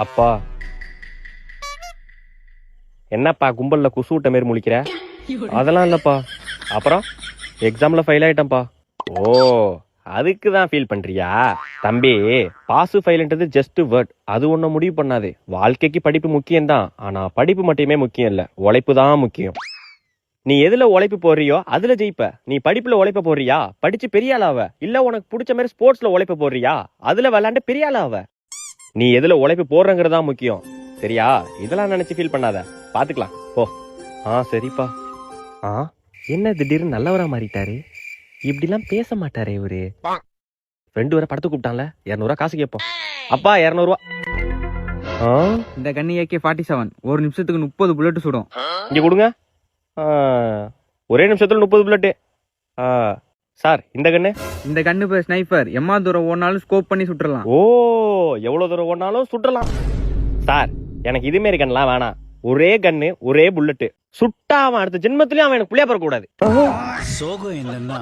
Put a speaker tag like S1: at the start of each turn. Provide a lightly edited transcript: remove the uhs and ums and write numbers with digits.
S1: அப்பா என்னப்பா கும்பல்ல குசு விட்ட மாரி முழிக்கிற? அதெல்லாம் இல்லப்பா. அப்புறம் எக்ஸாம்ல ஃபெயில் ஆயிட்டேன்ப்பா. ஓ, அதுக்கு தான் ஃபீல் பண்றியா? தம்பி, பாஸ் ஃபெயில்ன்றது ஜஸ்ட் வேர்ட். அது ஒன்னும் முடிவு பண்ணாது. வாழ்க்கைக்கு படிப்பு முக்கியம் தான். ஆனா படிப்பு மட்டுமே முக்கியம் இல்ல, உழைப்பு தான் முக்கியம். நீ எதுல உழைப்பு போடுறியோ அதுல ஜெயிப்ப. நீ படிப்புல உழைப்ப போடுறியா, படிச்சு பெரிய ஆளாவ. இல்ல உனக்கு பிடிச்ச மாதிரி ஸ்போர்ட்ஸ்ல உழைப்ப போடுறியா, அதுல விளையாண்டு பெரிய ஆளாவ. நீ எதுல உழைப்பு போடுறங்கிறதா முக்கியம். சரியா? இதெல்லாம் நினைச்சு ஃபீல் பண்ணாத, பாத்துக்கலாம் போ. சரிப்பா. என்ன திடீர்னு நல்லவரா மாறிட்டாரு? இப்படிலாம் பேச மாட்டாரே இவரு. ஃப்ரெண்டு வர படத்துக்கு கூப்பிட்டான்ல, 200 காசு கேட்போம். அப்பா 200.
S2: இந்த கண்ணி AK-47 ஒரு நிமிஷத்துக்கு 30 புல்லட் சுடும்.
S1: இங்க கொடுங்க. ஒரே நிமிஷத்துல 30 புல்லட். சார் இந்த கண்ணு.
S2: இந்த கண்ணு பேர் ஸ்னைப்பர். எம்மா தூரம் ஓடினாலும் ஸ்கோப் பண்ணி சுட்டுறலாம்.
S1: ஓ, எவ்வளவு தூரம் ஓடினாலும் சுட்டுறலாம். சார் எனக்கு இது மாரி கண்ணெல்லாம் வேணாம். ஒரே கண்ணு ஒரே புல்லட். சுட்டா அவன் அடுத்த ஜென்மத்திலயும் அவன் எனக்கு புள்ளையா பிறக்க கூடாது.
S3: சோகம் என்னன்னா